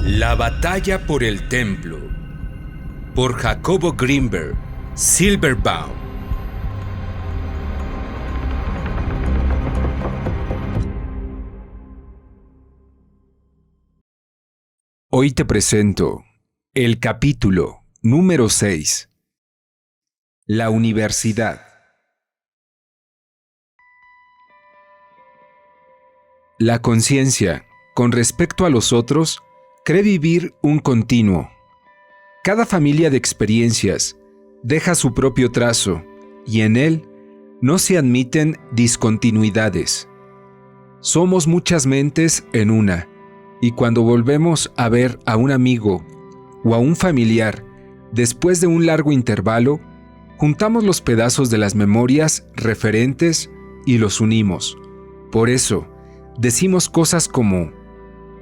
La batalla por el templo, por Jacobo Greenberg, Silverbaum. Hoy te presento el capítulo número 6. La universidad. La conciencia, con respecto a los otros, cree vivir un continuo. Cada familia de experiencias deja su propio trazo y en él no se admiten discontinuidades. Somos muchas mentes en una, y cuando volvemos a ver a un amigo o a un familiar después de un largo intervalo, juntamos los pedazos de las memorias referentes y los unimos. Por eso, decimos cosas como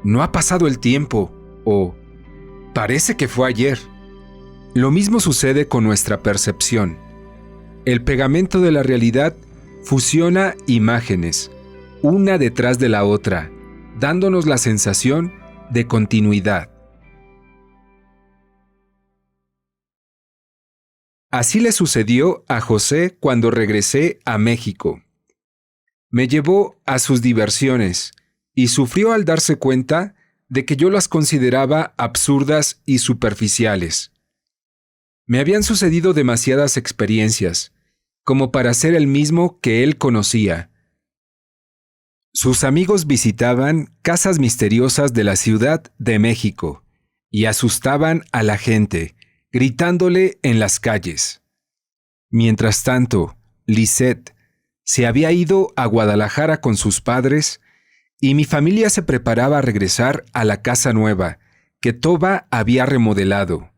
«No ha pasado el tiempo» o «Parece que fue ayer». Lo mismo sucede con nuestra percepción. El pegamento de la realidad fusiona imágenes, una detrás de la otra, dándonos la sensación de continuidad. Así le sucedió a José cuando regresé a México. Me llevó a sus diversiones y sufrió al darse cuenta de que yo las consideraba absurdas y superficiales. Me habían sucedido demasiadas experiencias, como para ser el mismo que él conocía. Sus amigos visitaban casas misteriosas de la Ciudad de México y asustaban a la gente, gritándole en las calles. Mientras tanto, Lisette se había ido a Guadalajara con sus padres y mi familia se preparaba a regresar a la casa nueva que Toba había remodelado.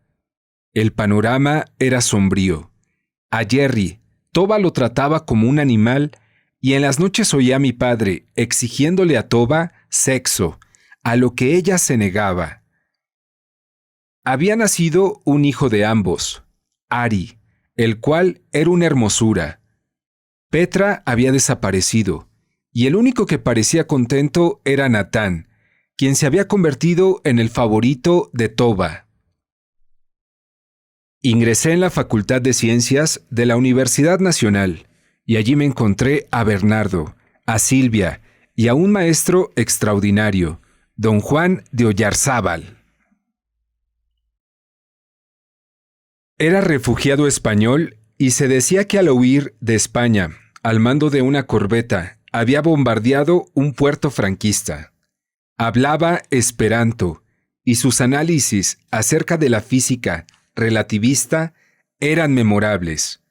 El panorama era sombrío. A Jerry, Toba lo trataba como un animal y en las noches oía a mi padre exigiéndole a Toba sexo, a lo que ella se negaba. Había nacido un hijo de ambos, Ari, el cual era una hermosura. Petra había desaparecido, y el único que parecía contento era Natán, quien se había convertido en el favorito de Toba. Ingresé en la Facultad de Ciencias de la Universidad Nacional, y allí me encontré a Bernardo, a Silvia y a un maestro extraordinario, don Juan de Oyarzábal. Era refugiado español y se decía que al huir de España, al mando de una corbeta, había bombardeado un puerto franquista. Hablaba esperanto y sus análisis acerca de la física relativista eran memorables.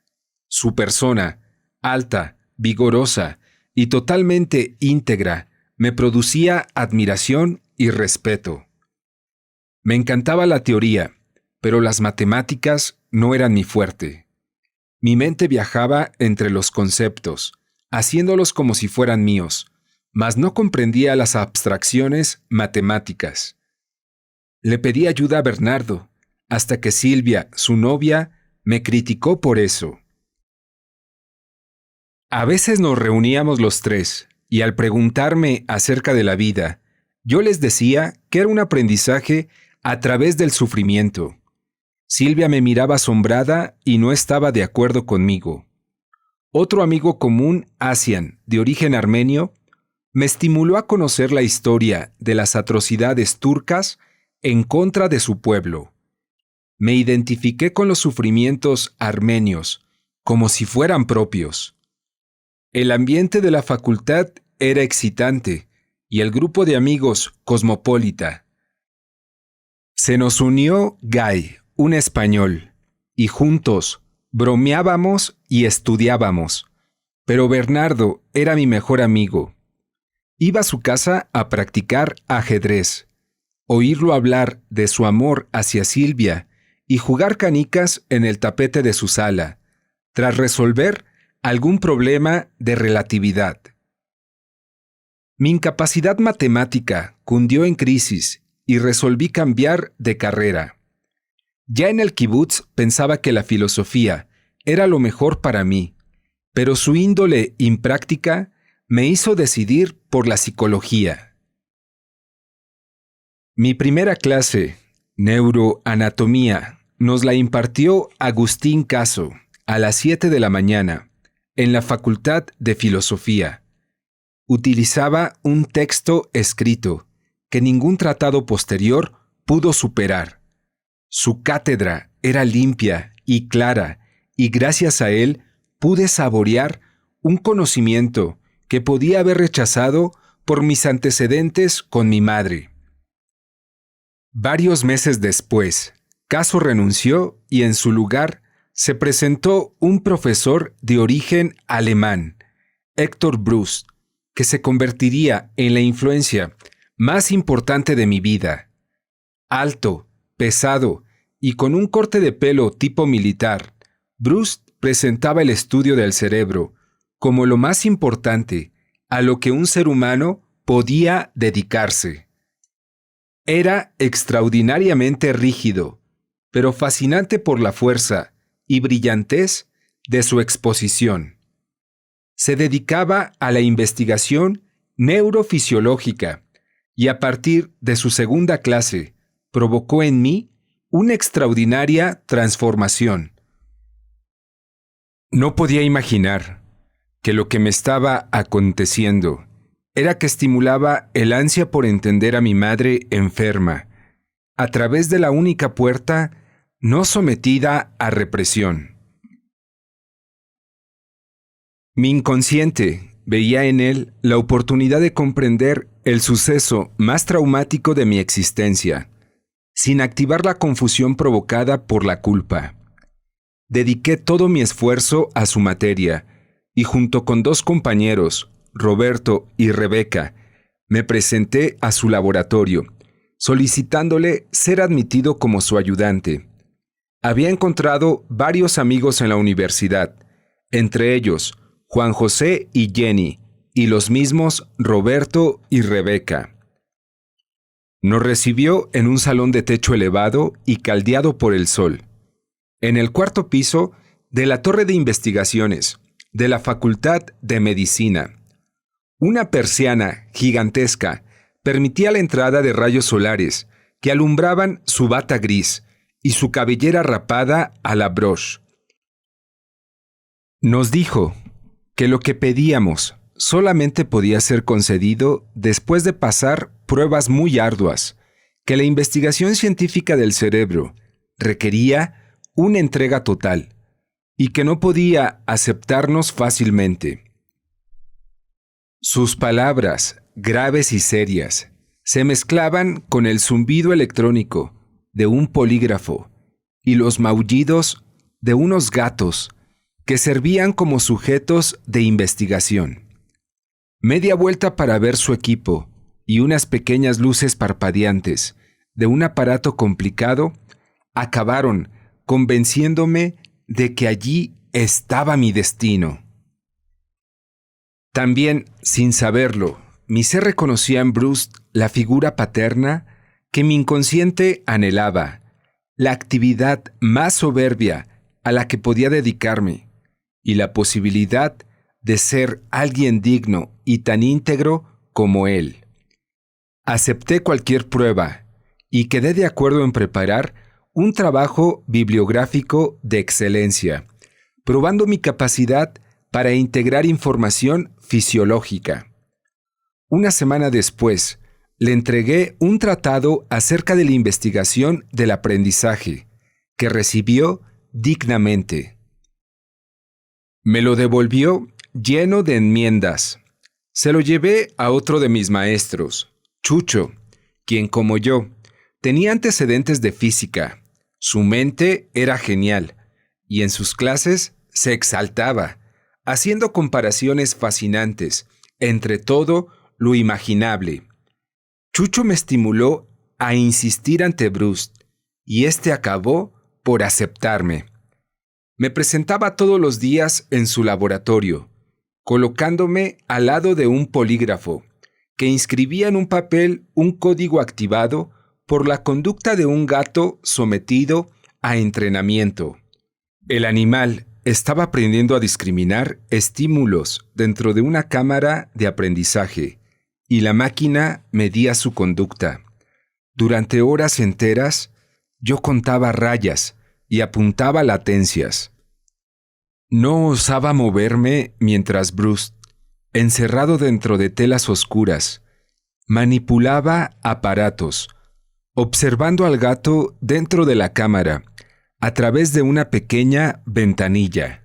Su persona, alta, vigorosa y totalmente íntegra, me producía admiración y respeto. Me encantaba la teoría, pero las matemáticas no eran mi fuerte. Mi mente viajaba entre los conceptos, haciéndolos como si fueran míos, mas no comprendía las abstracciones matemáticas. Le pedí ayuda a Bernardo, hasta que Silvia, su novia, me criticó por eso. A veces nos reuníamos los tres, y al preguntarme acerca de la vida, yo les decía que era un aprendizaje a través del sufrimiento. Silvia me miraba asombrada y no estaba de acuerdo conmigo. Otro amigo común, Asian, de origen armenio, me estimuló a conocer la historia de las atrocidades turcas en contra de su pueblo. Me identifiqué con los sufrimientos armenios, como si fueran propios. El ambiente de la facultad era excitante y el grupo de amigos cosmopolita. Se nos unió Guy, un español, y juntos bromeábamos y estudiábamos, pero Bernardo era mi mejor amigo. Iba a su casa a practicar ajedrez, oírlo hablar de su amor hacia Silvia y jugar canicas en el tapete de su sala, tras resolver algún problema de relatividad. Mi incapacidad matemática cundió en crisis y resolví cambiar de carrera. Ya en el kibutz pensaba que la filosofía era lo mejor para mí, pero su índole impráctica me hizo decidir por la psicología. Mi primera clase, neuroanatomía, nos la impartió Agustín Caso a las 7 de la mañana en la Facultad de Filosofía. Utilizaba un texto escrito que ningún tratado posterior pudo superar. Su cátedra era limpia y clara, y gracias a él pude saborear un conocimiento que podía haber rechazado por mis antecedentes con mi madre. Varios meses después, Caso renunció y en su lugar se presentó un profesor de origen alemán, Héctor Brust, que se convertiría en la influencia más importante de mi vida. Alto, pesado y con un corte de pelo tipo militar, Brust presentaba el estudio del cerebro como lo más importante a lo que un ser humano podía dedicarse. Era extraordinariamente rígido, pero fascinante por la fuerza y brillantez de su exposición. Se dedicaba a la investigación neurofisiológica y a partir de su segunda clase provocó en mí una extraordinaria transformación. No podía imaginar que lo que me estaba aconteciendo era que estimulaba el ansia por entender a mi madre enferma, a través de la única puerta no sometida a represión. Mi inconsciente veía en él la oportunidad de comprender el suceso más traumático de mi existencia, sin activar la confusión provocada por la culpa. Dediqué todo mi esfuerzo a su materia y junto con 2 compañeros, Roberto y Rebeca, me presenté a su laboratorio, solicitándole ser admitido como su ayudante. Había encontrado varios amigos en la universidad, entre ellos Juan José y Jenny, y los mismos Roberto y Rebeca. Nos recibió en un salón de techo elevado y caldeado por el sol, en el 4º piso de la Torre de Investigaciones de la Facultad de Medicina. Una persiana gigantesca permitía la entrada de rayos solares que alumbraban su bata gris y su cabellera rapada a la broche. Nos dijo que lo que pedíamos solamente podía ser concedido después de pasar pruebas muy arduas, que la investigación científica del cerebro requería una entrega total y que no podía aceptarnos fácilmente. Sus palabras, graves y serias, se mezclaban con el zumbido electrónico de un polígrafo y los maullidos de unos gatos que servían como sujetos de investigación. Media vuelta para ver su equipo y unas pequeñas luces parpadeantes de un aparato complicado acabaron convenciéndome de que allí estaba mi destino. También, sin saberlo, mi ser reconocía en Brust la figura paterna que mi inconsciente anhelaba, la actividad más soberbia a la que podía dedicarme y la posibilidad de ser alguien digno y tan íntegro como él. Acepté cualquier prueba y quedé de acuerdo en preparar un trabajo bibliográfico de excelencia, probando mi capacidad para integrar información fisiológica. Una semana después, le entregué un tratado acerca de la investigación del aprendizaje, que recibió dignamente. Me lo devolvió lleno de enmiendas. Se lo llevé a otro de mis maestros, Chucho, quien como yo, tenía antecedentes de física. Su mente era genial, y en sus clases se exaltaba, haciendo comparaciones fascinantes entre todo lo imaginable. Chucho me estimuló a insistir ante Brust, y éste acabó por aceptarme. Me presentaba todos los días en su laboratorio, colocándome al lado de un polígrafo, que inscribía en un papel un código activado por la conducta de un gato sometido a entrenamiento. El animal estaba aprendiendo a discriminar estímulos dentro de una cámara de aprendizaje, y la máquina medía su conducta. Durante horas enteras, yo contaba rayas y apuntaba latencias. No osaba moverme mientras Bruce, encerrado dentro de telas oscuras, manipulaba aparatos, observando al gato dentro de la cámara, a través de una pequeña ventanilla.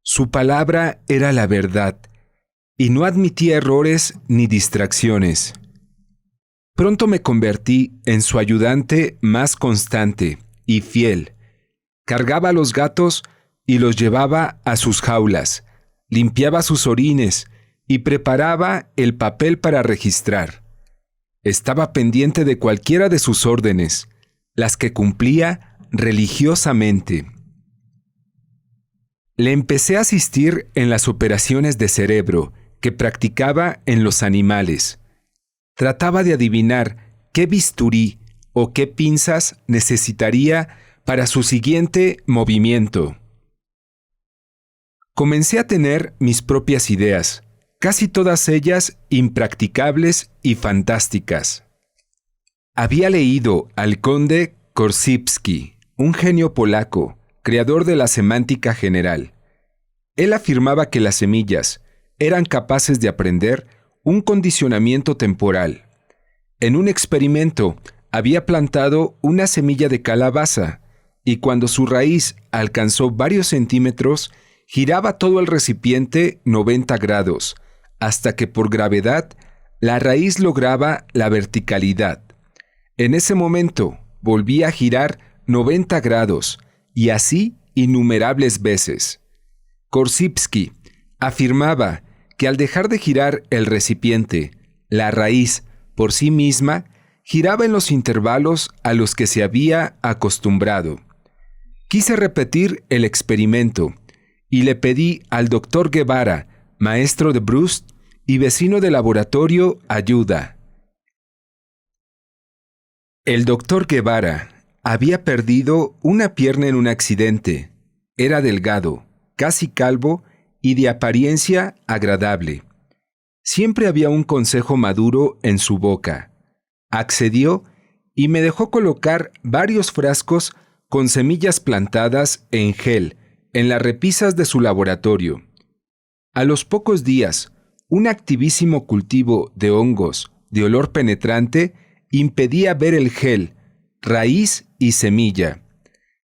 Su palabra era la verdad, y no admitía errores ni distracciones. Pronto me convertí en su ayudante más constante y fiel. Cargaba a los gatos y los llevaba a sus jaulas, limpiaba sus orines y preparaba el papel para registrar. Estaba pendiente de cualquiera de sus órdenes, las que cumplía religiosamente. Le empecé a asistir en las operaciones de cerebro que practicaba en los animales. Trataba de adivinar qué bisturí o qué pinzas necesitaría para su siguiente movimiento. Comencé a tener mis propias ideas, casi todas ellas impracticables y fantásticas. Había leído al conde Korzybski, un genio polaco, creador de la semántica general. Él afirmaba que las semillas eran capaces de aprender un condicionamiento temporal. En un experimento, había plantado una semilla de calabaza y cuando su raíz alcanzó varios centímetros, giraba todo el recipiente 90 grados, hasta que por gravedad la raíz lograba la verticalidad. En ese momento, volvía a girar 90 grados, y así innumerables veces. Korzybski afirmaba que al dejar de girar el recipiente, la raíz, por sí misma, giraba en los intervalos a los que se había acostumbrado. Quise repetir el experimento y le pedí al doctor Guevara, maestro de Bruce y vecino de laboratorio, ayuda. El doctor Guevara había perdido una pierna en un accidente. Era delgado, casi calvo y de apariencia agradable. Siempre había un consejo maduro en su boca. Accedió y me dejó colocar varios frascos con semillas plantadas en gel en las repisas de su laboratorio. A los pocos días, un activísimo cultivo de hongos de olor penetrante impedía ver el gel, raíz y semilla.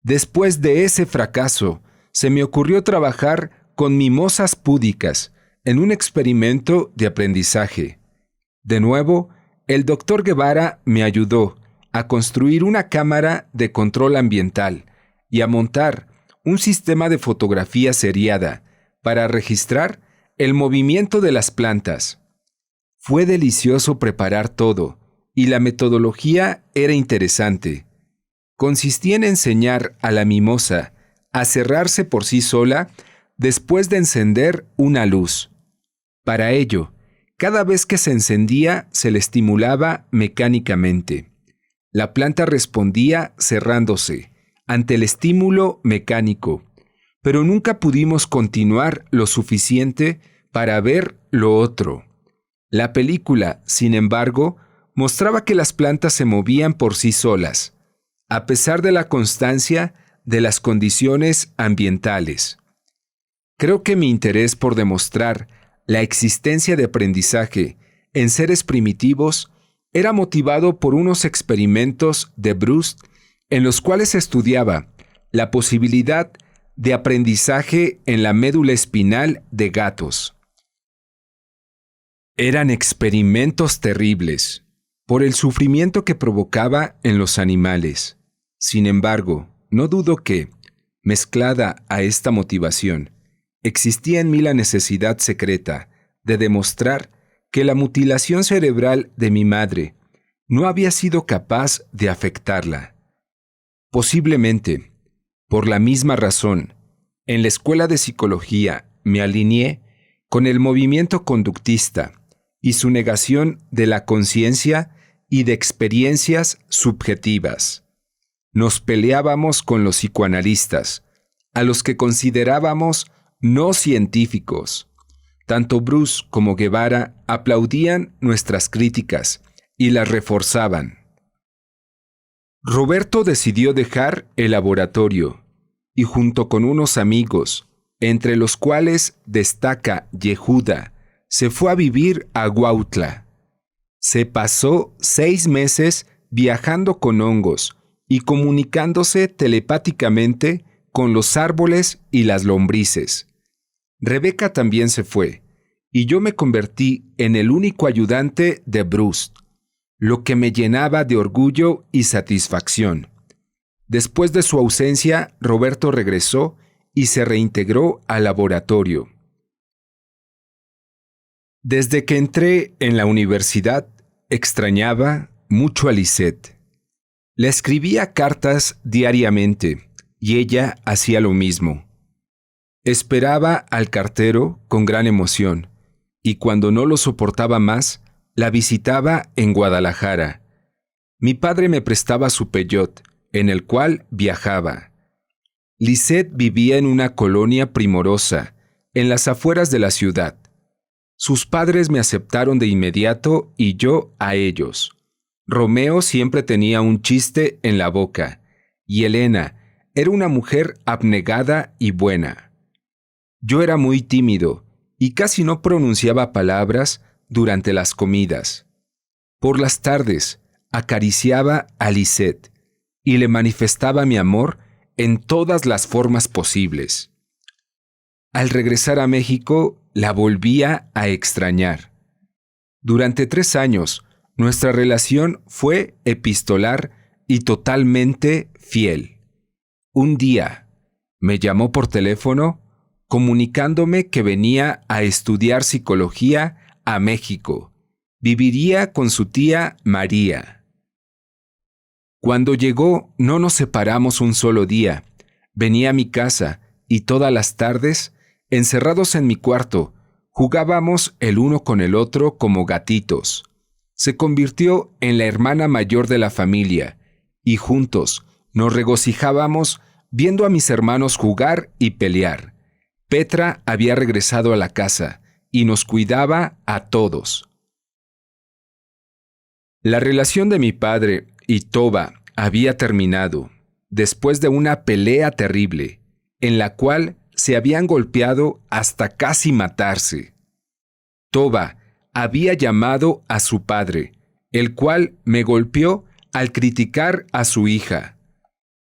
Después de ese fracaso, se me ocurrió trabajar con mimosas púdicas en un experimento de aprendizaje. De nuevo, el doctor Guevara me ayudó a construir una cámara de control ambiental y a montar un sistema de fotografía seriada para registrar el movimiento de las plantas. Fue delicioso preparar todo y la metodología era interesante. Consistía en enseñar a la mimosa a cerrarse por sí sola después de encender una luz. Para ello, cada vez que se encendía se le estimulaba mecánicamente. La planta respondía cerrándose ante el estímulo mecánico, pero nunca pudimos continuar lo suficiente para ver lo otro. La película, sin embargo, mostraba que las plantas se movían por sí solas, a pesar de la constancia de las condiciones ambientales. Creo que mi interés por demostrar la existencia de aprendizaje en seres primitivos era motivado por unos experimentos de Bruce en los cuales estudiaba la posibilidad de aprendizaje en la médula espinal de gatos. Eran experimentos terribles por el sufrimiento que provocaba en los animales. Sin embargo, no dudo que, mezclada a esta motivación, existía en mí la necesidad secreta de demostrar que la mutilación cerebral de mi madre no había sido capaz de afectarla. Posiblemente, por la misma razón, en la escuela de psicología me alineé con el movimiento conductista y su negación de la conciencia y de experiencias subjetivas. Nos peleábamos con los psicoanalistas, a los que considerábamos no científicos. Tanto Bruce como Guevara aplaudían nuestras críticas y las reforzaban. Roberto decidió dejar el laboratorio y junto con unos amigos, entre los cuales destaca Yehuda, se fue a vivir a Huautla. Se pasó 6 meses viajando con hongos y comunicándose telepáticamente con los árboles y las lombrices. Rebeca también se fue, y yo me convertí en el único ayudante de Bruce, lo que me llenaba de orgullo y satisfacción. Después de su ausencia, Roberto regresó y se reintegró al laboratorio. Desde que entré en la universidad, extrañaba mucho a Lisette. Le escribía cartas diariamente y ella hacía lo mismo. Esperaba al cartero con gran emoción y cuando no lo soportaba más, la visitaba en Guadalajara. Mi padre me prestaba su Peugeot, en el cual viajaba. Lisette vivía en una colonia primorosa, en las afueras de la ciudad. Sus padres me aceptaron de inmediato y yo a ellos. Romeo siempre tenía un chiste en la boca, y Elena era una mujer abnegada y buena. Yo era muy tímido y casi no pronunciaba palabras durante las comidas. Por las tardes acariciaba a Lisette y le manifestaba mi amor en todas las formas posibles. Al regresar a México, la volvía a extrañar. Durante 3 años, nuestra relación fue epistolar y totalmente fiel. Un día, me llamó por teléfono comunicándome que venía a estudiar psicología a México. Viviría con su tía María. Cuando llegó, no nos separamos un solo día. Venía a mi casa y todas las tardes, encerrados en mi cuarto, jugábamos el uno con el otro como gatitos. Se convirtió en la hermana mayor de la familia y juntos nos regocijábamos viendo a mis hermanos jugar y pelear. Petra había regresado a la casa y nos cuidaba a todos. La relación de mi padre y Toba había terminado después de una pelea terrible, en la cual se habían golpeado hasta casi matarse. Toba había llamado a su padre, el cual me golpeó al criticar a su hija.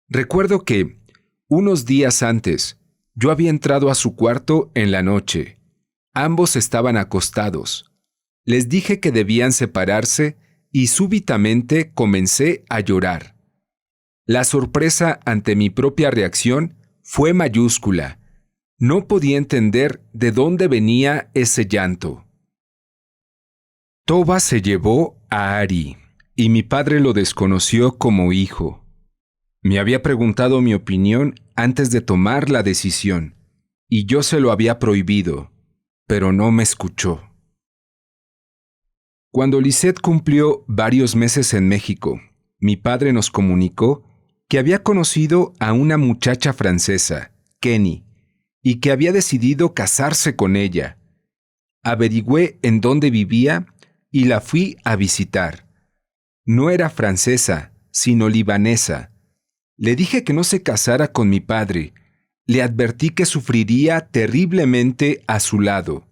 Recuerdo que, unos días antes, yo había entrado a su cuarto en la noche. Ambos estaban acostados. Les dije que debían separarse y súbitamente comencé a llorar. La sorpresa ante mi propia reacción fue mayúscula. No podía entender de dónde venía ese llanto. Toba se llevó a Ari, y mi padre lo desconoció como hijo. Me había preguntado mi opinión antes de tomar la decisión, y yo se lo había prohibido, pero no me escuchó. Cuando Lisette cumplió varios meses en México, mi padre nos comunicó que había conocido a una muchacha francesa, Kenny, y que había decidido casarse con ella. Averigüé en dónde vivía y la fui a visitar. No era francesa, sino libanesa. Le dije que no se casara con mi padre. Le advertí que sufriría terriblemente a su lado.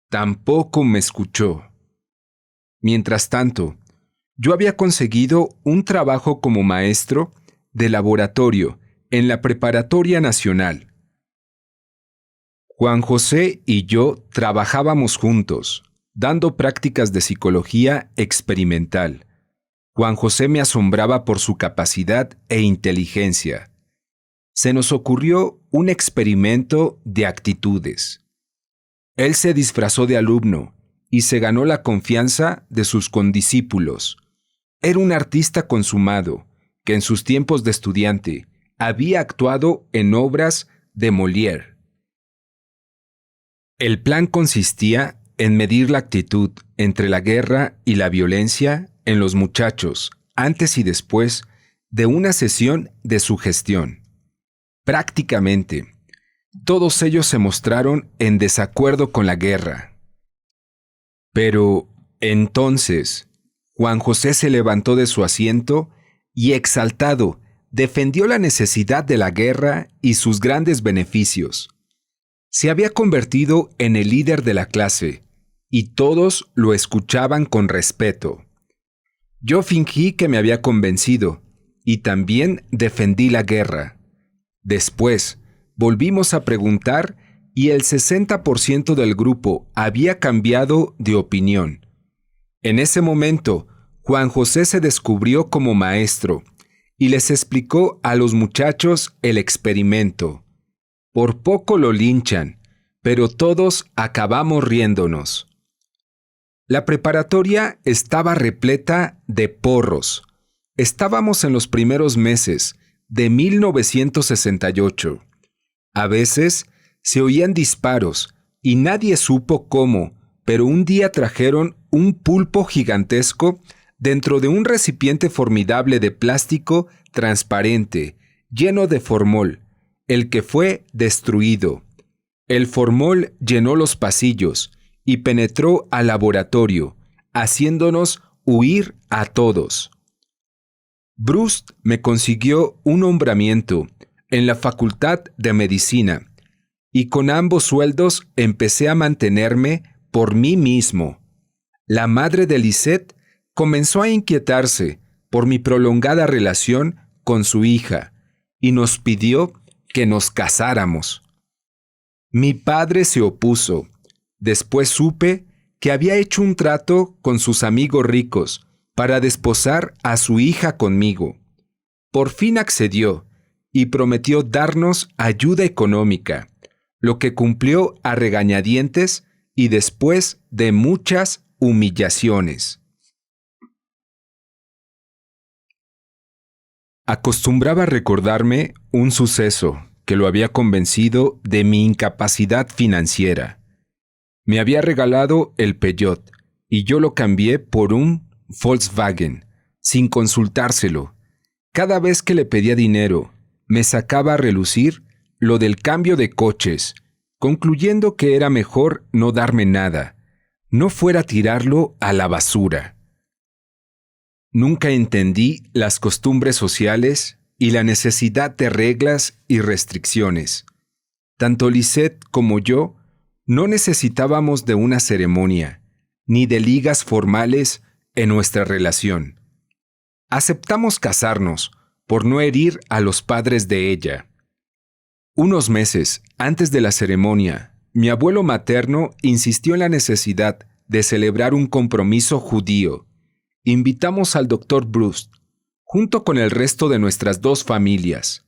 Tampoco me escuchó. Mientras tanto, yo había conseguido un trabajo como maestro de laboratorio en la Preparatoria Nacional. Juan José y yo trabajábamos juntos, dando prácticas de psicología experimental. Juan José me asombraba por su capacidad e inteligencia. Se nos ocurrió un experimento de actitudes. Él se disfrazó de alumno y se ganó la confianza de sus condiscípulos. Era un artista consumado que en sus tiempos de estudiante había actuado en obras de Molière. El plan consistía en medir la actitud entre la guerra y la violencia en los muchachos antes y después de una sesión de sugestión. Prácticamente, todos ellos se mostraron en desacuerdo con la guerra. Pero, entonces, Juan José se levantó de su asiento y, exaltado, defendió la necesidad de la guerra y sus grandes beneficios. Se había convertido en el líder de la clase, y todos lo escuchaban con respeto. Yo fingí que me había convencido, y también defendí la guerra. Después, volvimos a preguntar y el 60% del grupo había cambiado de opinión. En ese momento, Juan José se descubrió como maestro y les explicó a los muchachos el experimento. Por poco lo linchan, pero todos acabamos riéndonos. La preparatoria estaba repleta de porros. Estábamos en los primeros meses de 1968. A veces se oían disparos y nadie supo cómo, pero un día trajeron un pulpo gigantesco dentro de un recipiente formidable de plástico transparente, lleno de formol, el que fue destruido. El formol llenó los pasillos y penetró al laboratorio, haciéndonos huir a todos. Bruce me consiguió un nombramiento en la Facultad de Medicina y con ambos sueldos empecé a mantenerme por mí mismo. La madre de Lisette comenzó a inquietarse por mi prolongada relación con su hija y nos pidió que nos casáramos. Mi padre se opuso. Después supe que había hecho un trato con sus amigos ricos para desposar a su hija conmigo. Por fin accedió y prometió darnos ayuda económica, lo que cumplió a regañadientes y después de muchas humillaciones. Acostumbraba recordarme un suceso que lo había convencido de mi incapacidad financiera. Me había regalado el Peugeot y yo lo cambié por un Volkswagen, sin consultárselo. Cada vez que le pedía dinero, me sacaba a relucir lo del cambio de coches, concluyendo que era mejor no darme nada, no fuera a tirarlo a la basura. Nunca entendí las costumbres sociales y la necesidad de reglas y restricciones. Tanto Lisette como yo no necesitábamos de una ceremonia, ni de ligas formales en nuestra relación. Aceptamos casarnos por no herir a los padres de ella. Unos meses antes de la ceremonia, mi abuelo materno insistió en la necesidad de celebrar un compromiso judío. Invitamos al Dr. Bruce, junto con el resto de nuestras dos familias.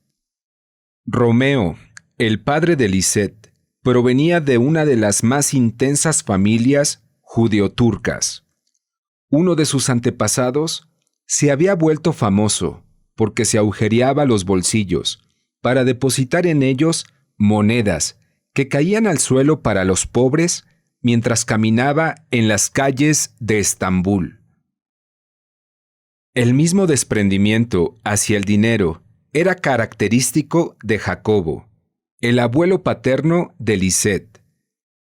Romeo, el padre de Lisette, provenía de una de las más intensas familias judeo-turcas. Uno de sus antepasados se había vuelto famoso porque se agujereaba los bolsillos para depositar en ellos monedas que caían al suelo para los pobres mientras caminaba en las calles de Estambul. El mismo desprendimiento hacia el dinero era característico de Jacobo, el abuelo paterno de Lisette.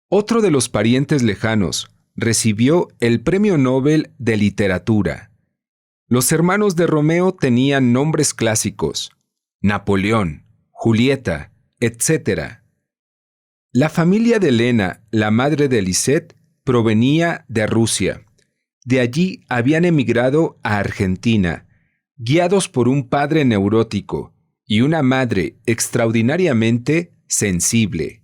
Otro de los parientes lejanos recibió el Premio Nobel de Literatura. Los hermanos de Romeo tenían nombres clásicos: Napoleón, Julieta, etc. La familia de Elena, la madre de Lisette, provenía de Rusia. De allí habían emigrado a Argentina, guiados por un padre neurótico y una madre extraordinariamente sensible.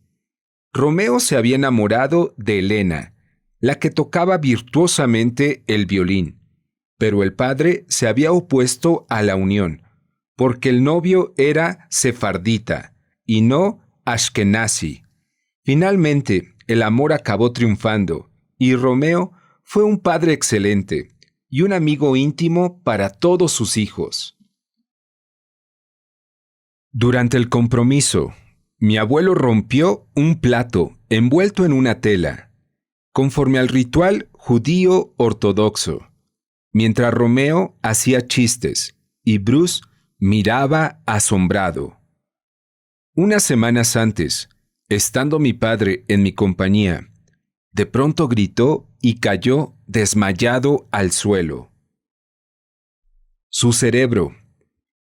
Romeo se había enamorado de Elena, la que tocaba virtuosamente el violín, pero el padre se había opuesto a la unión, porque el novio era sefardita y no ashkenazi. Finalmente, el amor acabó triunfando y Romeo fue un padre excelente y un amigo íntimo para todos sus hijos. Durante el compromiso, mi abuelo rompió un plato envuelto en una tela, conforme al ritual judío ortodoxo, mientras Romeo hacía chistes y Bruce miraba asombrado. Unas semanas antes, estando mi padre en mi compañía, de pronto gritó y cayó desmayado al suelo. Su cerebro,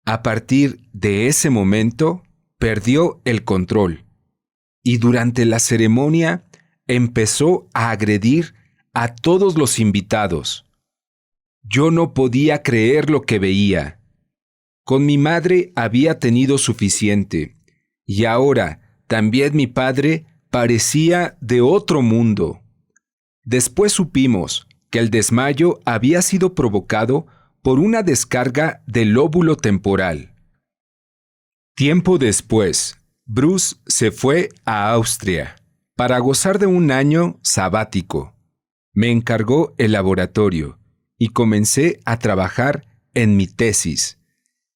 a partir de ese momento, perdió el control y durante la ceremonia empezó a agredir a todos los invitados. Yo no podía creer lo que veía. Con mi madre había tenido suficiente, y ahora también mi padre parecía de otro mundo. Después supimos que el desmayo había sido provocado por una descarga del lóbulo temporal. Tiempo después, Bruce se fue a Austria para gozar de un año sabático. Me encargó el laboratorio y comencé a trabajar en mi tesis.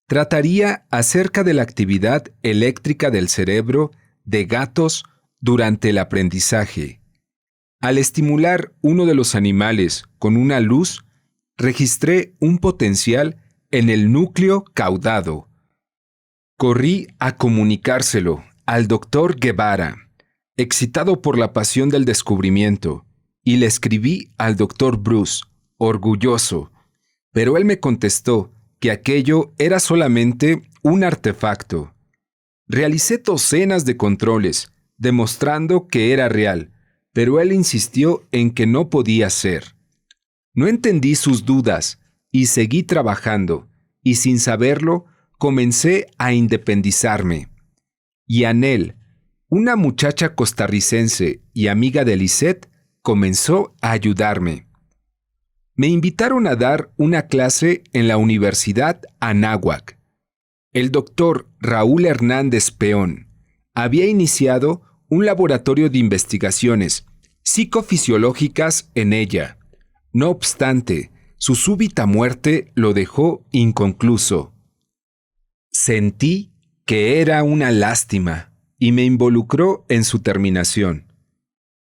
Trataría acerca de la actividad eléctrica del cerebro de gatos durante el aprendizaje. Al estimular uno de los animales con una luz, registré un potencial en el núcleo caudado. Corrí a comunicárselo al doctor Guevara, excitado por la pasión del descubrimiento, y le escribí al doctor Bruce, orgulloso, pero él me contestó que aquello era solamente un artefacto. Realicé docenas de controles, demostrando que era real, pero él insistió en que no podía ser. No entendí sus dudas y seguí trabajando, y sin saberlo, comencé a independizarme. Y Anel, una muchacha costarricense y amiga de Lisette, comenzó a ayudarme. Me invitaron a dar una clase en la Universidad Anáhuac. El doctor Raúl Hernández Peón había iniciado un laboratorio de investigaciones psicofisiológicas en ella. No obstante, su súbita muerte lo dejó inconcluso. Sentí que era una lástima y me involucró en su terminación.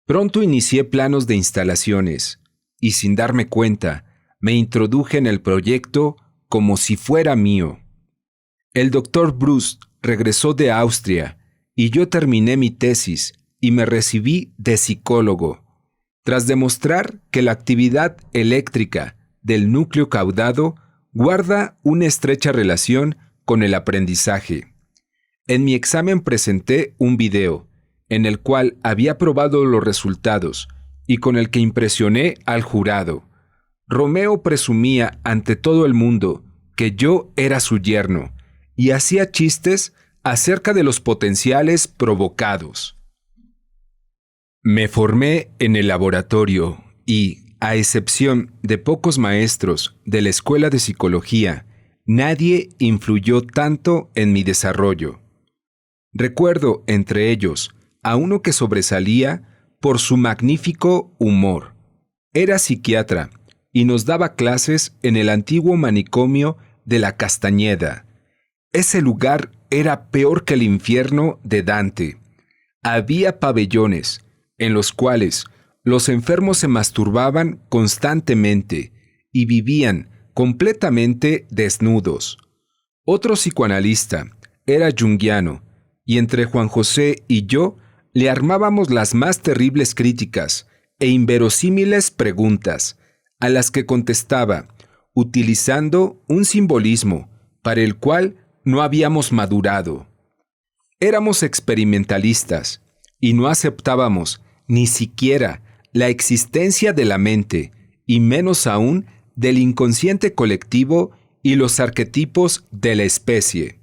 Pronto inicié planos de instalaciones y sin darme cuenta, me introduje en el proyecto como si fuera mío. El doctor Bruce regresó de Austria y yo terminé mi tesis y me recibí de psicólogo, tras demostrar que la actividad eléctrica del núcleo caudado guarda una estrecha relación con el aprendizaje. En mi examen presenté un video, en el cual había probado los resultados y con el que impresioné al jurado. Romeo presumía ante todo el mundo que yo era su yerno y hacía chistes acerca de los potenciales provocados. Me formé en el laboratorio y, a excepción de pocos maestros de la Escuela de Psicología, nadie influyó tanto en mi desarrollo. Recuerdo, entre ellos, a uno que sobresalía por su magnífico humor. Era psiquiatra y nos daba clases en el antiguo manicomio de la Castañeda. Ese lugar era peor que el infierno de Dante. Había pabellones en los cuales los enfermos se masturbaban constantemente y vivían completamente desnudos. Otro psicoanalista era junguiano y entre Juan José y yo le armábamos las más terribles críticas e inverosímiles preguntas, a las que contestaba utilizando un simbolismo para el cual no habíamos madurado. Éramos experimentalistas y no aceptábamos ni siquiera la existencia de la mente y menos aún del inconsciente colectivo y los arquetipos de la especie.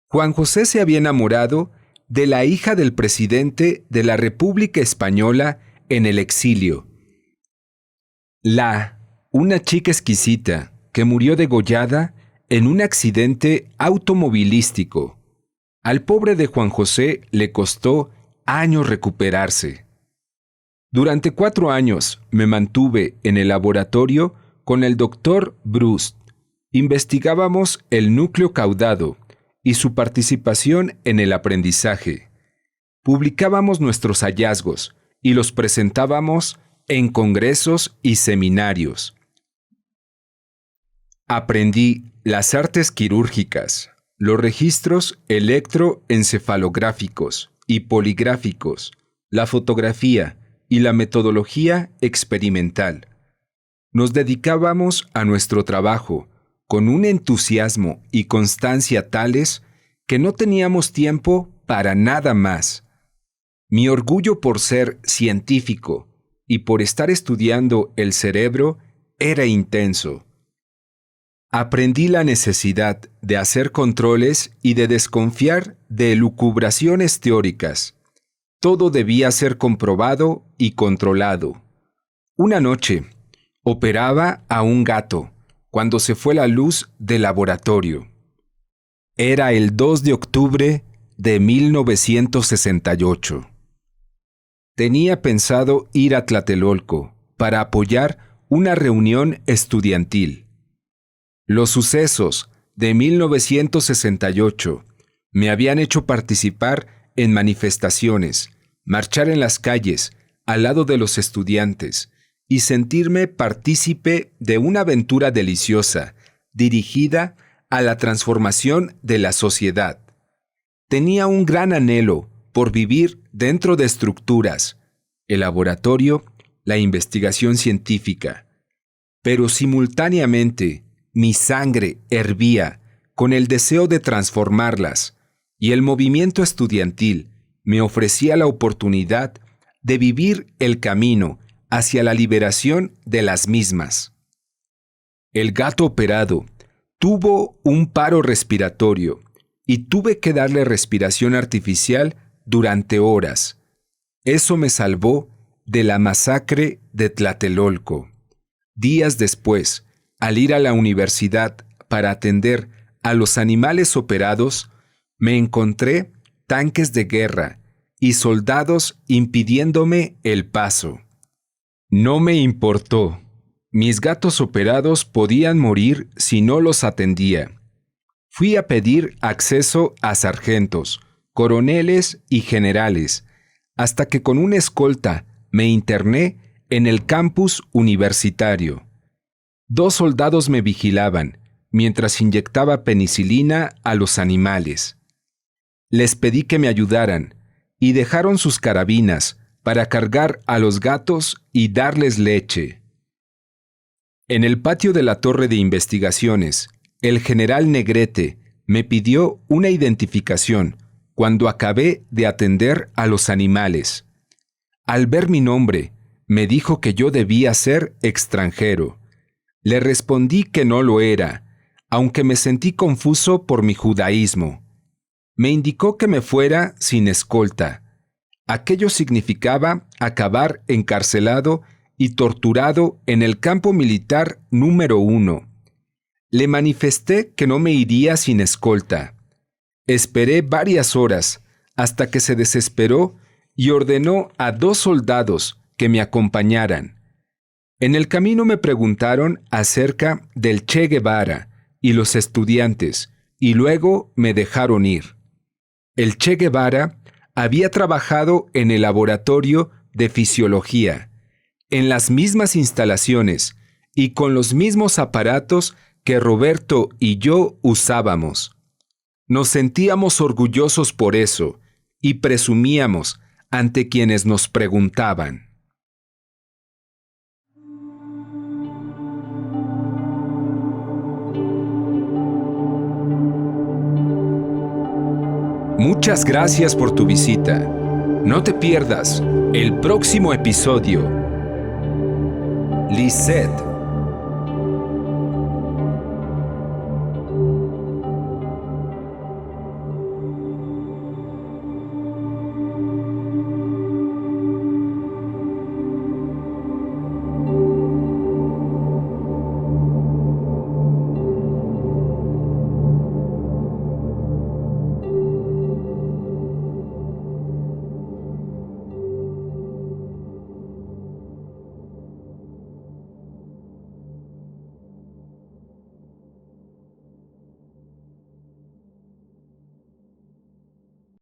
Juan José se había enamorado de la hija del presidente de la República Española en el exilio. Una chica exquisita que murió degollada en un accidente automovilístico. Al pobre de Juan José le costó años recuperarse. Durante 4 años me mantuve en el laboratorio con el doctor Bruce. Investigábamos el núcleo caudado y su participación en el aprendizaje. Publicábamos nuestros hallazgos y los presentábamos en congresos y seminarios. Aprendí las artes quirúrgicas, los registros electroencefalográficos y poligráficos, la fotografía y la metodología experimental. Nos dedicábamos a nuestro trabajo con un entusiasmo y constancia tales que no teníamos tiempo para nada más. Mi orgullo por ser científico y por estar estudiando el cerebro era intenso. Aprendí la necesidad de hacer controles y de desconfiar de elucubraciones teóricas. Todo debía ser comprobado y controlado. Una noche, operaba a un gato cuando se fue la luz del laboratorio. Era el 2 de octubre de 1968. Tenía pensado ir a Tlatelolco para apoyar una reunión estudiantil. Los sucesos de 1968 me habían hecho participar en manifestaciones, marchar en las calles al lado de los estudiantes y sentirme partícipe de una aventura deliciosa dirigida a la transformación de la sociedad. Tenía un gran anhelo por vivir dentro de estructuras, el laboratorio, la investigación científica, pero simultáneamente mi sangre hervía con el deseo de transformarlas y el movimiento estudiantil me ofrecía la oportunidad de vivir el camino hacia la liberación de las mismas. El gato operado tuvo un paro respiratorio y tuve que darle respiración artificial durante horas. Eso me salvó de la masacre de Tlatelolco. Días después, al ir a la universidad para atender a los animales operados, me encontré tanques de guerra y soldados impidiéndome el paso. No me importó. Mis gatos operados podían morir si no los atendía. Fui a pedir acceso a sargentos, coroneles y generales, hasta que con una escolta me interné en el campus universitario. 2 soldados me vigilaban mientras inyectaba penicilina a los animales. Les pedí que me ayudaran y dejaron sus carabinas para cargar a los gatos y darles leche. En el patio de la torre de investigaciones, el general Negrete me pidió una identificación cuando acabé de atender a los animales. Al ver mi nombre, me dijo que yo debía ser extranjero. Le respondí que no lo era, aunque me sentí confuso por mi judaísmo. Me indicó que me fuera sin escolta. Aquello significaba acabar encarcelado y torturado en el campo militar número 1. Le manifesté que no me iría sin escolta. Esperé varias horas hasta que se desesperó y ordenó a 2 soldados que me acompañaran. En el camino me preguntaron acerca del Che Guevara y los estudiantes y luego me dejaron ir. El Che Guevara había trabajado en el laboratorio de fisiología, en las mismas instalaciones y con los mismos aparatos que Roberto y yo usábamos. Nos sentíamos orgullosos por eso y presumíamos ante quienes nos preguntaban. Muchas gracias por tu visita. No te pierdas el próximo episodio. Lisette